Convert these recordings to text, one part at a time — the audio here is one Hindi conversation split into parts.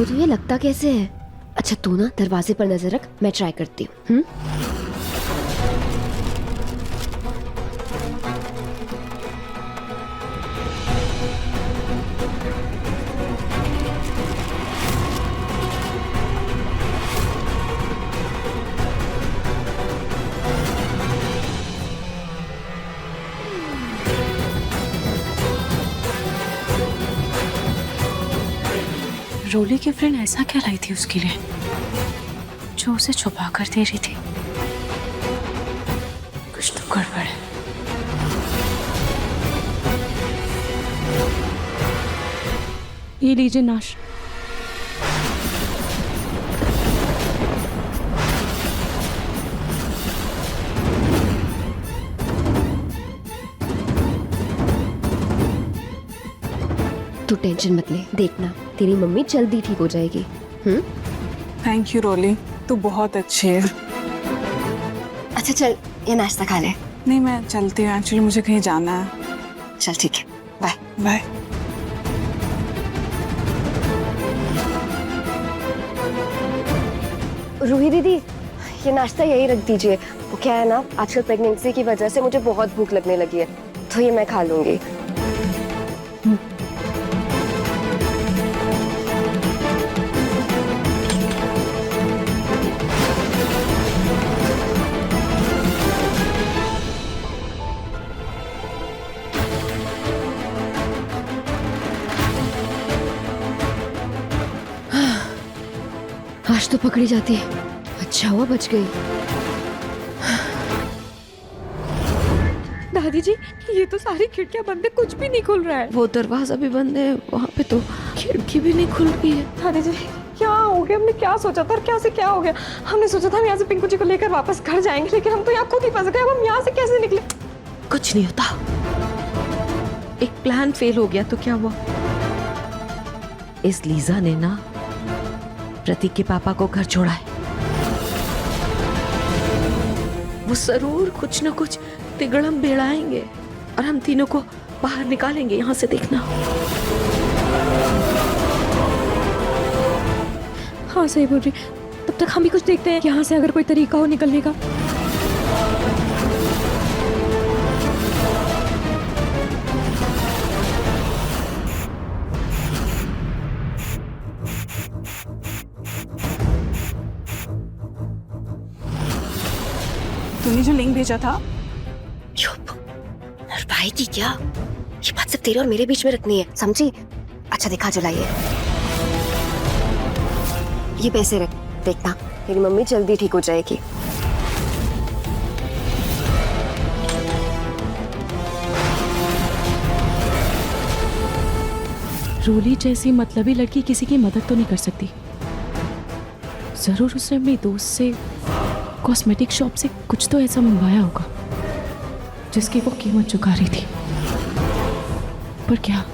को तो ये लगता कैसे है? अच्छा तू ना दरवाजे पर नजर रख, मैं ट्राई करती हूँ। रोली की फ्रेंड ऐसा क्या लाई थी उसके लिए जो उसे छुपा कर दे रही थी? कुछ तो गड़बड़ है। ये लीजिए नाश। तू टेंशन मत ले, देखना तेरी मम्मी जल्दी ठीक हो जाएगी। थैंक यू रोली, तू बहुत अच्छी है। अच्छा चल ये नाश्ता खा ले। नहीं मैं चलती हूँ, एक्चुअली मुझे कहीं जाना है। चल ठीक है, बाय बाय। रूही दीदी ये नाश्ता यही रख दीजिए। वो क्या है ना, आजकल प्रेगनेंसी की वजह से मुझे बहुत भूख लगने लगी है, तो ये मैं खा लूंगी। आज तो पकड़ी जाती, अच्छा हुआ बच गई। दादी जी ये तो सारी खिड़कियां बंद है, कुछ भी नहीं खुल रहा है। वो दरवाजा भी बंद है, वहाँ पे तो खिड़की भी नहीं खुल रही है। दादी जी क्या हो गया, हमने क्या सोचा था और क्या से क्या हो गया? हमने सोचा था हम यहाँ से पिंकू जी को लेकर वापस घर जाएंगे, लेकिन हम तो यहाँ खुद ही फंस गए। अब हम यहाँ से कैसे निकले? कुछ नहीं होता, एक प्लान फेल हो गया तो क्या हुआ? इस लीजा ने ना प्रतीक के पापा को घर छोड़ा है। वो जरूर कुछ न कुछ तिगड़म बेड़ाएंगे और हम तीनों को बाहर निकालेंगे यहाँ से, देखना। हाँ सही बोल रही, तब तक हम भी कुछ देखते हैं यहाँ से, अगर कोई तरीका हो निकलने का। तूने जो लिंक भेजा था, चुप, नरवाएगी क्या? ये बात सिर्फ तेरे और मेरे बीच में रखनी है, समझी? अच्छा दिखा जलाइए, ये पैसे रख, देखना तेरी मम्मी जल्दी ठीक हो जाएगी। रोली जैसी मतलबी लड़की किसी की मदद तो नहीं कर सकती। जरूर उसने अपनी दोस्त से कॉस्मेटिक शॉप से कुछ तो ऐसा मंगवाया होगा जिसकी वो कीमत चुका रही थी। पर क्या,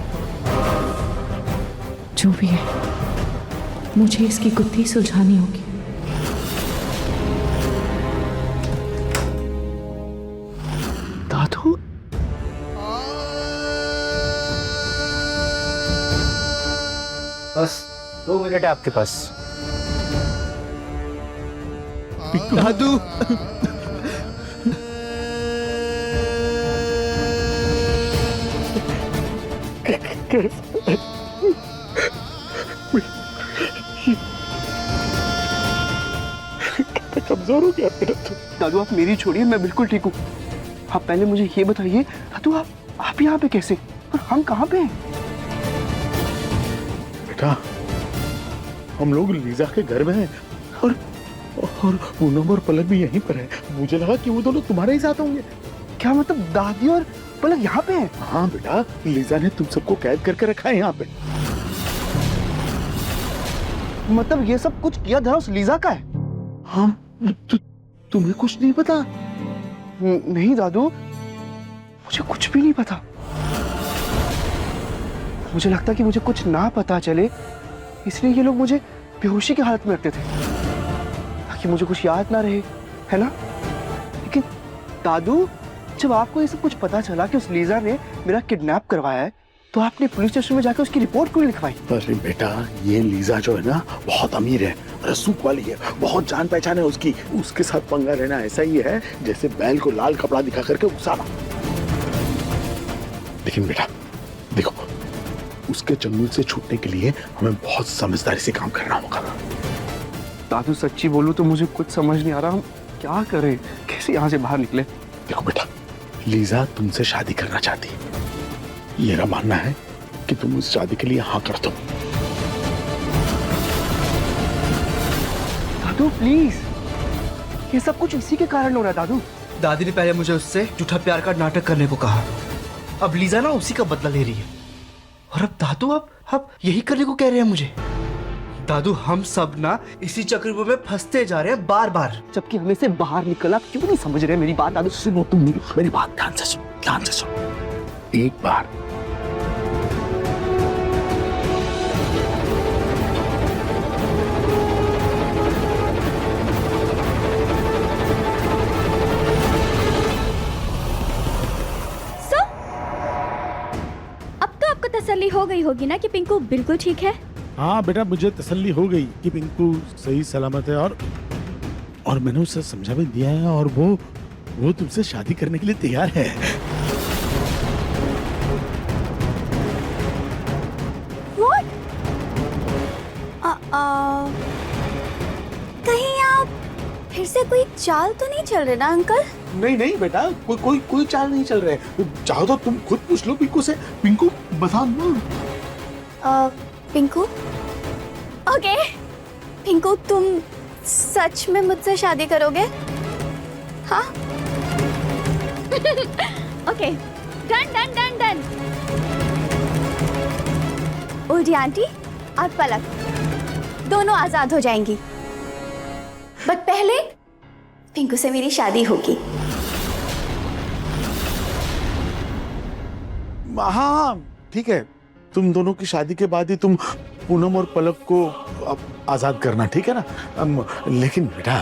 जो भी है, मुझे इसकी गुत्थी सुलझानी होगी। दादू, बस 2 मिनट है आपके पास। दादू कमजोर हो गया मेरा तो। दादू आप मेरी छोड़िए, मैं बिल्कुल ठीक हूँ। आप पहले मुझे ये बताइए दादू, आप यहाँ पे कैसे और हम कहाँ पे हैं? बेटा हम लोग लीजा के घर में हैं और पूनम और पलक भी यहीं पर है। मुझे लगा कि वो दोनों तुम्हारे ही साथ होंगे। क्या मतलब दादी और पलक यहाँ पे हैं? हाँ बेटा, लीजा ने तुम सबको कैद करके रखा है यहाँ पे। मतलब ये सब कुछ किया धरा उस लीजा का है? हाँ तुम्हें कुछ नहीं पता? नहीं दादू, मुझे कुछ भी नहीं पता। मुझे लगता कि मुझे कुछ ना पता चले, इसलिए ये लोग मुझे बेहोशी की हालत में रखते थे ताकि मुझे कुछ याद ना रहे, है ना? लेकिन दादू, जब आपको ये सब कुछ पता चला कि उस लीजा ने मेरा किडनैप करवाया है, तो आपने पुलिस स्टेशन में जाकर उसकी रिपोर्ट क्यों नहीं लिखवाई? अरे बेटा, ये लीजा जो है ना बहुत अमीर है, रसूख वाली है, बहुत जान पहचान है उसकी। उसके साथ पंगा लेना ऐसा ही है जैसे बैल को लाल कपड़ा दिखा करके उकसाना। लेकिन बेटा देखो, उसके चंगुल से छूटने के लिए हमें बहुत समझदारी से काम करना होगा। दादू सच्ची बोलूं तो मुझे कुछ समझ नहीं आ रहा, हम क्या करें, कैसे यहाँ से बाहर निकले? देखो बेटा, लीजा तुमसे शादी करना चाहती है। मेरा मानना है कि तुम उस शादी के लिए हाँ कर दो। दादू प्लीज, ये सब कुछ इसी के कारण हो रहा है दादू। दादी ने पहले मुझे उससे झूठा प्यार का नाटक करने को कहा, अब लीजा ना उसी का बदला ले रही है, और अब दादू अब यही करने को कह रहे हैं मुझे। दादू हम सब ना इसी चक्रव्यूह में फंसते जा रहे हैं बार बार, जबकि हमें से बाहर निकला क्यों नहीं समझ रहे मेरी बात? दादू सुनो, तुम मेरी बात ध्यान से सुनो, ध्यान से सुनो। एक बार अब तो आपको तसल्ली हो गई होगी ना कि पिंकू बिल्कुल ठीक है। हाँ बेटा, मुझे तसल्ली हो गई कि पिंकू सही सलामत है, और मैंने उसे समझा भी दिया है, और वो तुमसे शादी करने के लिए तैयार है। What? कहीं आप फिर से कोई चाल तो नहीं चल रहे ना अंकल? नहीं नहीं बेटा, कोई चाल नहीं चल रहे। चाहो तो तुम खुद पूछ लो पिंकू से। पिंकू बता ना। पिंकू, ओके पिंकू, तुम सच में मुझसे शादी करोगे? हाँ okay, done done done done. ओडी आंटी और पलक दोनों आजाद हो जाएंगी, बट पहले पिंकू से मेरी शादी होगी। हाँ ठीक है, तुम दोनों की शादी के बाद ही तुम पूनम और पलक को आजाद करना, ठीक है ना? लेकिन बेटा,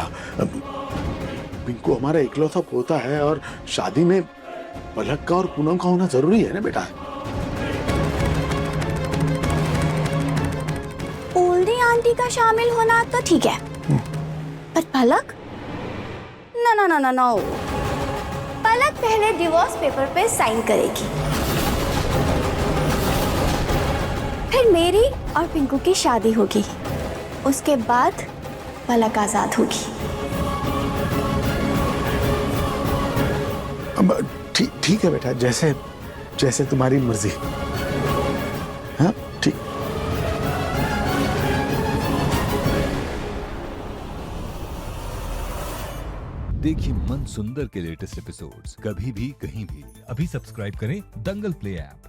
पिंकू हमारा इकलौता पोता है, और शादी में पलक का और पूनम का होना जरूरी है ना बेटा। ओल्डी आंटी का शामिल होना तो ठीक है, पर पलक? ना ना ना ना ना, पलक पहले डिवोर्स पेपर पे साइन करेगी, फिर मेरी और पिंकू की शादी होगी, उसके बाद पलक आजाद होगी। ठीक है बेटा, जैसे तुम्हारी मर्जी। हाँ ठीक। देखिए मन सुंदर के लेटेस्ट एपिसोड्स कभी भी कहीं भी। अभी सब्सक्राइब करें दंगल प्ले ऐप।